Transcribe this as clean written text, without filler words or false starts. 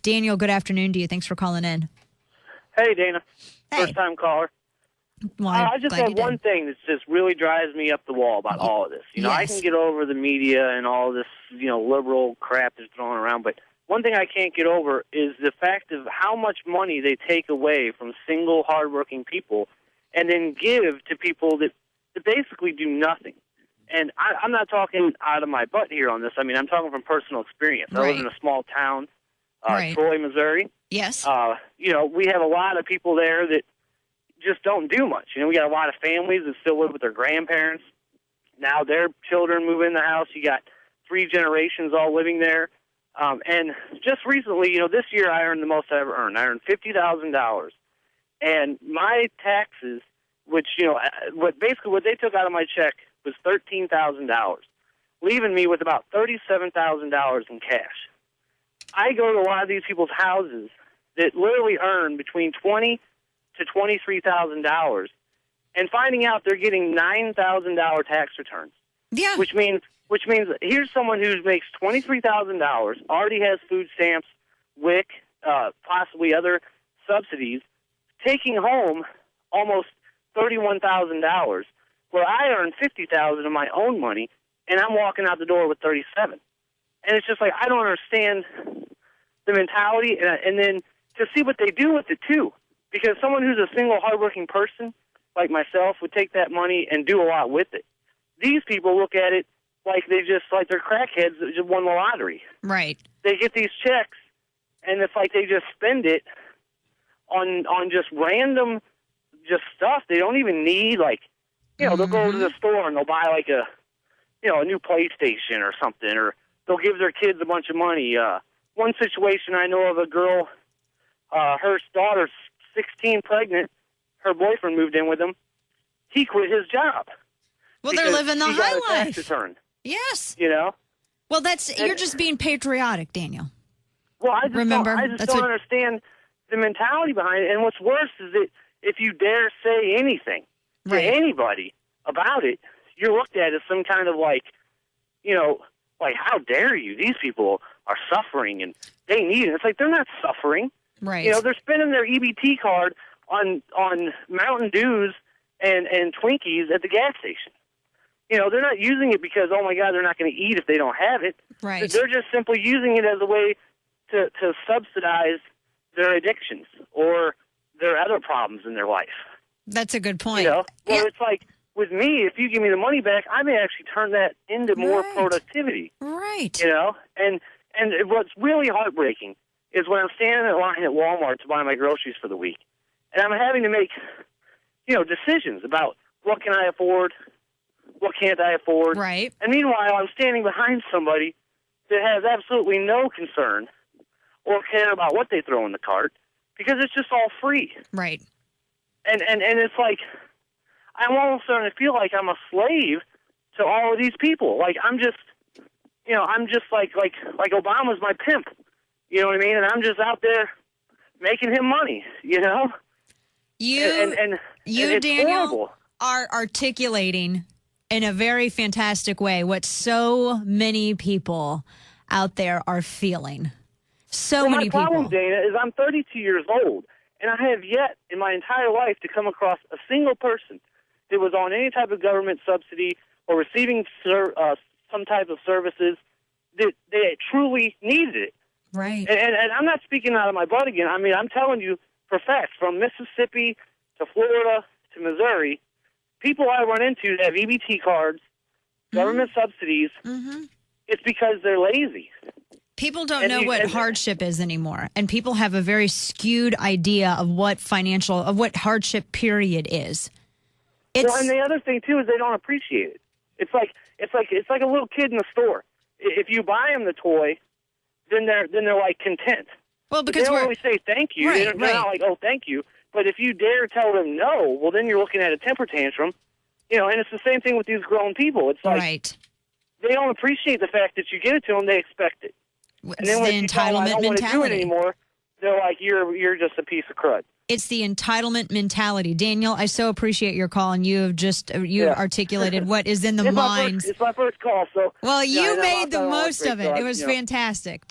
Daniel, good afternoon to you. Thanks for calling in. Hey, Dana. Hey. First-time caller. Well, I just have one thing that just really drives me up the wall about all of this. I Yes. can get over the media and all this, liberal crap that's thrown around, but one thing I can't get over is the fact of how much money they take away from single, hardworking people and then give to people that basically do nothing. And I'm not talking out of my butt here on this. I mean, I'm talking from personal experience. I live in a small town, Troy, Missouri. Yes. We have a lot of people there that just don't do much. We got a lot of families that still live with their grandparents. Now their children move in the house. You got 3 generations all living there. And just recently, this year I earned the most I ever earned. I earned $50,000. And my taxes, which, what they took out of my check was $13,000, leaving me with about $37,000 in cash. I go to a lot of these people's houses that literally earn between $20,000 to $23,000, and finding out they're getting $9,000 tax returns. Yeah. Which means here's someone who makes $23,000, already has food stamps, WIC, possibly other subsidies, taking home almost $31,000, where I earn $50,000 of my own money, and I'm walking out the door with $37,000. And it's just like, I don't understand the mentality, and then to see what they do with it too. Because someone who's a single, hardworking person like myself would take that money and do a lot with it. These people look at it like they're crackheads that just won the lottery. Right. They get these checks, and it's like they just spend it on just random stuff they don't even need. Like, they'll go to the store and they'll buy like a new PlayStation or something, or they'll give their kids a bunch of money. One situation I know of, a girl, her daughter's 16, pregnant. Her boyfriend moved in with him. He quit his job. Well, they're living the high life. Tax return. Yes. Well, you're just being patriotic, Daniel. Well, I just Remember, don't understand the mentality behind it. And what's worse is that if you dare say anything to anybody about it, you're looked at as some kind of like how dare you? These people are suffering and they need it. It's like they're not suffering. Right. They're spending their EBT card on Mountain Dews and Twinkies at the gas station. They're not using it because, oh my God, they're not going to eat if they don't have it. Right. They're just simply using it as a way to subsidize their addictions or their other problems in their life. That's a good point. It's like, with me, if you give me the money back, I may actually turn that into more productivity. Right. And what's really heartbreaking is when I'm standing in line at Walmart to buy my groceries for the week, and I'm having to make, decisions about what can I afford, what can't I afford. Right. And meanwhile, I'm standing behind somebody that has absolutely no concern or care about what they throw in the cart because it's just all free. Right. And it's like, I'm almost starting to feel like I'm a slave to all of these people. Like I'm just like Obama's my pimp. You know what I mean? And I'm just out there making him money. You, Daniel, horrible. Are articulating in a very fantastic way what so many people out there are feeling. Many people. My problem, Dana, is I'm 32 years old, and I have yet in my entire life to come across a single person that was on any type of government subsidy or receiving some type of services that they truly needed it. Right. And I'm not speaking out of my butt again. I mean, I'm telling you for facts, from Mississippi to Florida to Missouri, people I run into that have EBT cards, government subsidies, it's because they're lazy. People don't know what hardship is anymore, and people have a very skewed idea of what hardship period is. And the other thing too is they don't appreciate it. It's like a little kid in the store. If you buy them the toy, then they're like content. Well, because they don't always say thank you. They're not like, oh, thank you. But if you dare tell them no, well, then you're looking at a temper tantrum. And it's the same thing with these grown people. It's like they don't appreciate the fact that you give it to them; they expect it. It's and then when the entitlement I don't want to do it mentality. anymore, they're like, you're just a piece of crud. It's the entitlement mentality. Daniel, I so appreciate your call, and you have articulated what is in the minds. It's my first call, so. Well, you made the most of it. It was fantastic.